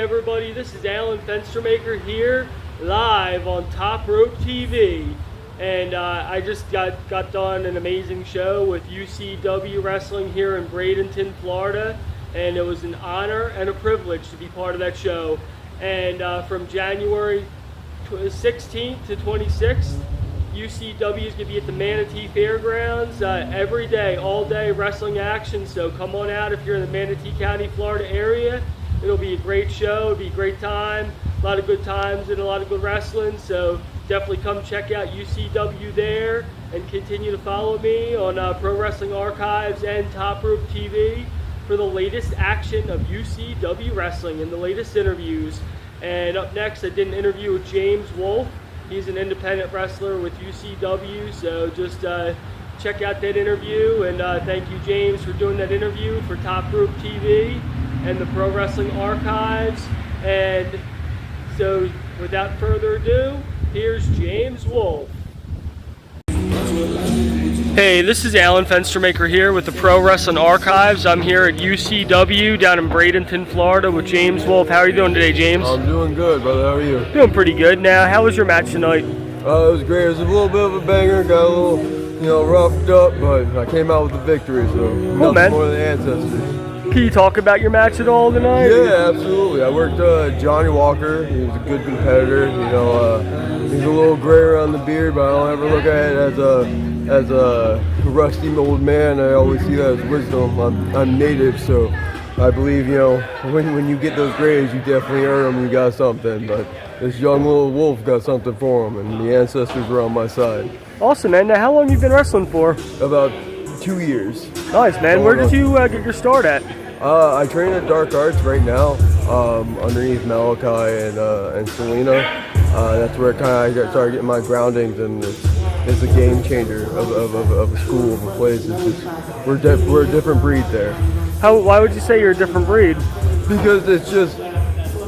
everybody? This is Alan Fenstermaker here, live on Top Rope TV. And I just got done an amazing show with UCW Wrestling here in Bradenton, Florida. And it was an honor and a privilege to be part of that show. And from January 16th to 26th, UCW is going to be at the Manatee Fairgrounds every day, all day wrestling action. So come on out if you're in the Manatee County, Florida area. It'll be a great show. It'll be a great time. A lot of good times and a lot of good wrestling. So definitely come check out UCW there and continue to follow me on Pro Wrestling Archives and Top Rope TV for the latest action of UCW Wrestling and the latest interviews. And up next, I did an interview with James Wolfe. He's an independent wrestler with UCW, so just check out that interview. And thank you, James, for doing that interview for Top Rope TV and the Pro Wrestling Archives. And so, without further ado, here's James Wolfe. Hey, this is Alan Fenstermaker here with the Pro Wrestling Archives. I'm here at UCW down in Bradenton, Florida with James Wolfe. How are you doing today, James? I'm doing good, brother. How are you? Doing pretty good. Now, how was your match tonight? It was great. It was a little bit of a banger. Got a little, roughed up, but I came out with the victory, so nothing more than the ancestors. Can you talk about your match at all tonight? Yeah, absolutely. I worked Johnny Walker. He was a good competitor. He's a little gray around the beard, but I don't ever look at it as a rusty old man. I always see that as wisdom. I'm native, so I believe, when you get those grays, you definitely earn them. You got something. But this young little wolf got something for him, and the ancestors were on my side. Awesome, man. Now, how long have you been wrestling for? About 2 years. Nice, man. Where did you get your start at? I train at Dark Arts right now, underneath Malachi and Selena. That's where I started getting my groundings, and it's a game changer of a school, of a place. It's just, we're a different breed there. Why would you say you're a different breed? Because it's just,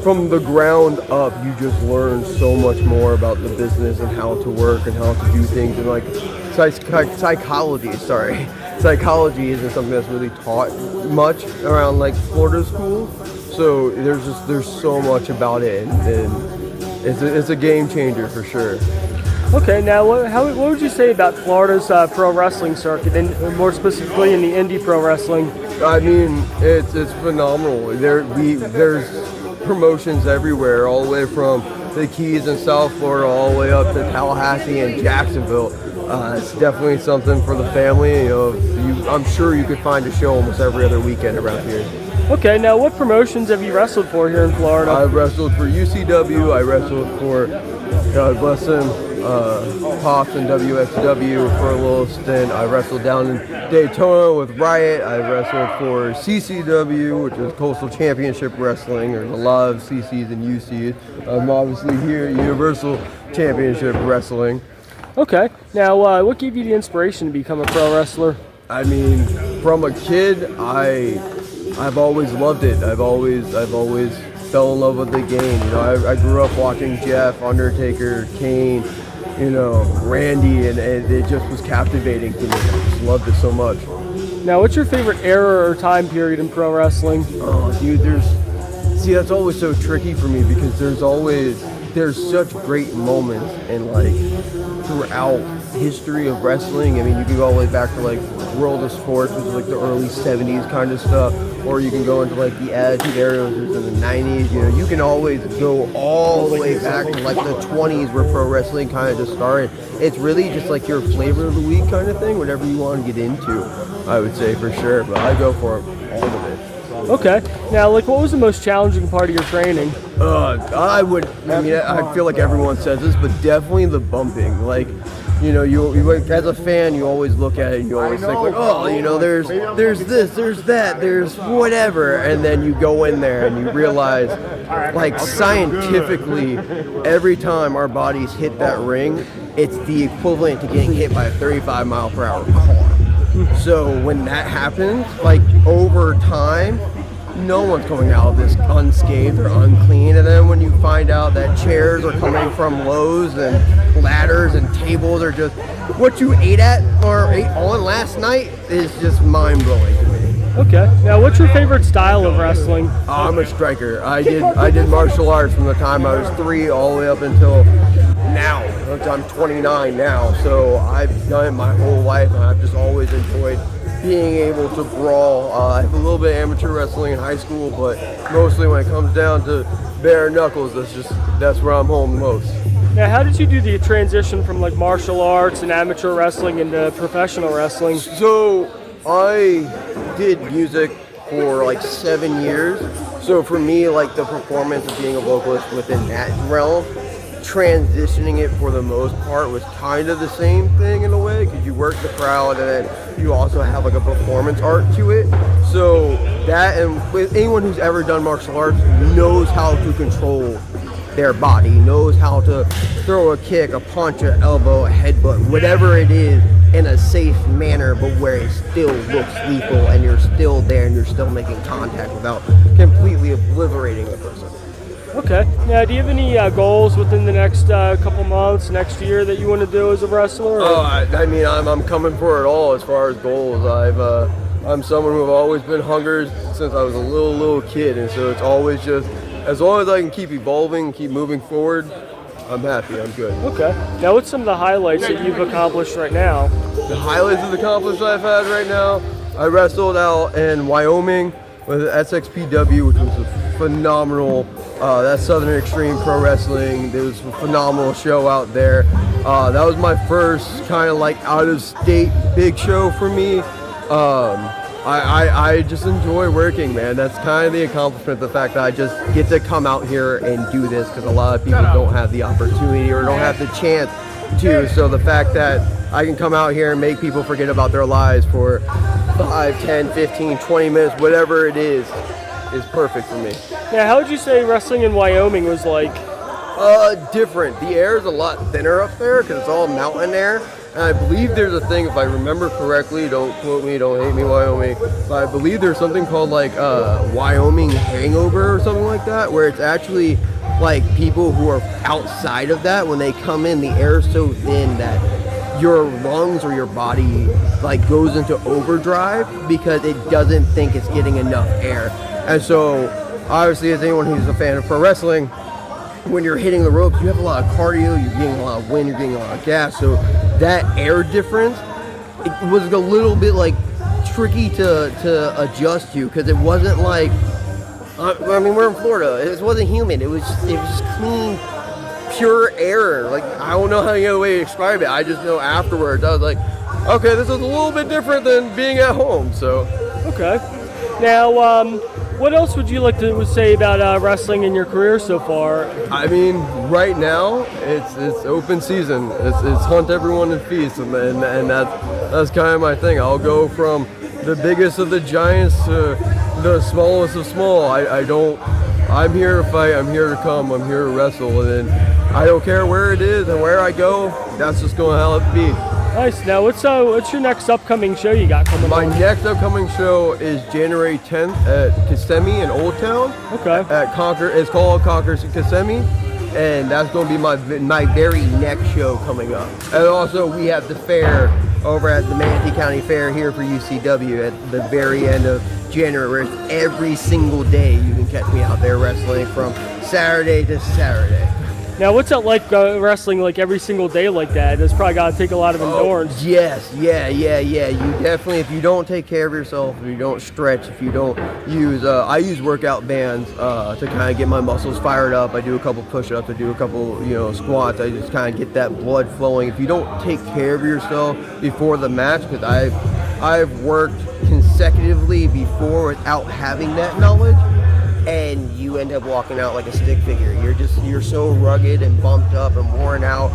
from the ground up, you just learn so much more about the business and how to work and how to do things, and like psychology isn't something that's really taught much around like Florida schools. So there's so much about it, and it's a game changer for sure. Okay, now what would you say about Florida's pro wrestling circuit, and more specifically in the indie pro wrestling? I mean, it's phenomenal. There's promotions everywhere, all the way from the Keys in South Florida all the way up to Tallahassee and Jacksonville. It's definitely something for the family. I'm sure you could find a show almost every other weekend around here. Okay, now what promotions have you wrestled for here in Florida? I wrestled for UCW. I wrestled for, God bless him, Pops and WXW for a little stint. I wrestled down in Daytona with Riot. I wrestled for CCW, which is Coastal Championship Wrestling. There's a lot of CCs and UCs. I'm obviously here at Universal Championship Wrestling. Okay, now what gave you the inspiration to become a pro wrestler? I mean, from a kid, I've always loved it. I've always fell in love with the game. I grew up watching Jeff, Undertaker, Kane, Randy, and it just was captivating to me. I just loved it so much. Now, what's your favorite era or time period in pro wrestling? Oh, dude, that's always so tricky for me, because there's such great moments and throughout history of wrestling. I mean, you can go all the way back to World of Sports, which is the early 70s kind of stuff, or you can go into the Attitude Era, which was in the 90s. You can always go all the way back to the 20s, where pro wrestling kind of just started. It's really just your flavor of the week kind of thing, whatever you want to get into, I would say, for sure. But I go for all of it. Okay. Now, what was the most challenging part of your training? I feel like everyone says this, but definitely the bumping. You as a fan, you always look at it and you always think there's this, there's that, there's whatever, and then you go in there and you realize, scientifically, every time our bodies hit that ring, it's the equivalent to getting hit by a 35-mile-per-hour car. So when that happens, over time, no one's coming out of this unscathed or unclean. And then when you find out that chairs are coming from Lowe's and ladders and tables are just what you ate on last night, is just mind-blowing to me. Okay. Now, what's your favorite style of wrestling? I'm a striker. I did martial arts from the time I was 3 all the way up until now. I'm 29 now, so I've done it my whole life, and I've just always enjoyed being able to brawl. I have a little bit of amateur wrestling in high school, but mostly when it comes down to bare knuckles, that's where I'm home most. Now, how did you do the transition from like martial arts and amateur wrestling into professional wrestling? So I did music for like 7 years. So for me, like the performance of being a vocalist within that realm, transitioning it for the most part was kind of the same thing in a way, because you work the crowd and then you also have like a performance art to it. So that, and with anyone who's ever done martial arts knows how to control their body, knows how to throw a kick, a punch, an elbow, a headbutt, whatever it is, in a safe manner, but where it still looks lethal and you're still there and you're still making contact without completely obliterating the person. Okay. Now, do you have any goals within the next couple months, next year that you want to do as a wrestler? Oh, I mean, I'm coming for it all as far as goals. I'm someone who have always been hungry since I was a little kid, and so it's always just, as long as I can keep evolving, keep moving forward, I'm happy, I'm good. Okay. Now, what's some of the highlights that you've accomplished right now? The highlights of the accomplishments I've had right now, I wrestled out in Wyoming with SXPW, which was a phenomenal, that's Southern Extreme Pro Wrestling. There was a phenomenal show out there. That was my first kind of like out-of-state big show for me. I just enjoy working, man. That's kind of the accomplishment, the fact that I just get to come out here and do this, because a lot of people don't have the opportunity or don't have the chance to. So the fact that I can come out here and make people forget about their lives for 5, 10, 15, 20 minutes, whatever it is perfect for me. Now, how would you say wrestling in Wyoming was like? Different. The air is a lot thinner up there because it's all mountain air. And I believe there's a thing, if I remember correctly, don't quote me, don't hate me, Wyoming, but I believe there's something called like Wyoming hangover or something like that, where it's actually like people who are outside of that, when they come in, the air is so thin that your lungs or your body like goes into overdrive because it doesn't think it's getting enough air. And so obviously, as anyone who's a fan of pro wrestling, when you're hitting the ropes, you have a lot of cardio, you're getting a lot of wind, you're getting a lot of gas. So that air difference, it was a little bit like tricky to adjust to, because it wasn't like, I mean, we're in Florida. It wasn't humid. It was just clean, pure air. Like, I don't know how any other way to describe it. I just know afterwards I was like, okay, this is a little bit different than being at home. So okay. Now, what else would you like to say about wrestling in your career so far? I mean, right now it's open season. It's hunt everyone and feast, and that's kind of my thing. I'll go from the biggest of the giants to the smallest of small. I'm here to fight. I'm here to come. I'm here to wrestle, and then I don't care where it is and where I go. That's just going to have it be. Nice. Now, what's your next upcoming show you got coming My on? next upcoming show is January 10th at Kissimmee in Old Town. Okay. At Concord, it's called Concord Kissimmee, and that's going to be my very next show coming up. And also, we have the fair over at the Manatee County Fair here for UCW at the very end of January, where it's every single day you can catch me out there wrestling from Saturday to Saturday. Now, what's that like wrestling like every single day like that? It's probably got to take a lot of endurance. Yes, yeah. You definitely, if you don't take care of yourself, if you don't stretch, if you don't use, I use workout bands to kind of get my muscles fired up. I do a couple push-ups, I do a couple, squats. I just kind of get that blood flowing. If you don't take care of yourself before the match, because I've worked consecutively before without having that knowledge, and you end up walking out like a stick figure. You're so rugged and bumped up and worn out.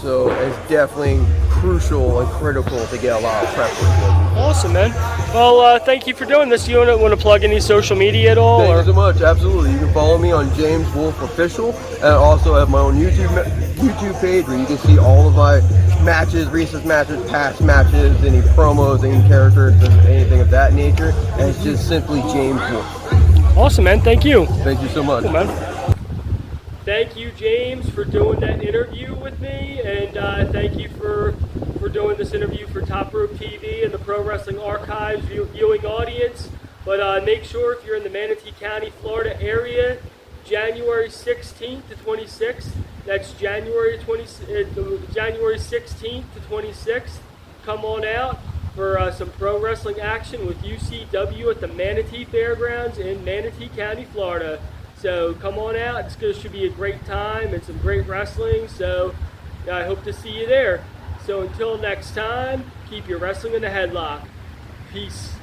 So it's definitely crucial and critical to get a lot of prep work. Awesome, man. Well, thank you for doing this. You want to plug any social media at all? Thank you so much. Absolutely. You can follow me on James Wolfe Official, and I also have my own YouTube page where you can see all of my matches, recent matches, past matches, any promos, any characters, anything of that nature. And it's just simply James Wolfe. Awesome, man. Thank you. Thank you so much. Cool, man. Thank you, James, for doing that interview with me, and thank you for doing this interview for Top Rope TV and the Pro Wrestling Archives viewing audience. But make sure if you're in the Manatee County, Florida area, January 16th to 26th, that's January 16th to 26th, come on out for some pro wrestling action with UCW at the Manatee Fairgrounds in Manatee County, Florida. So come on out. Should be a great time and some great wrestling. So I hope to see you there. So until next time, keep your wrestling in the headlock. Peace.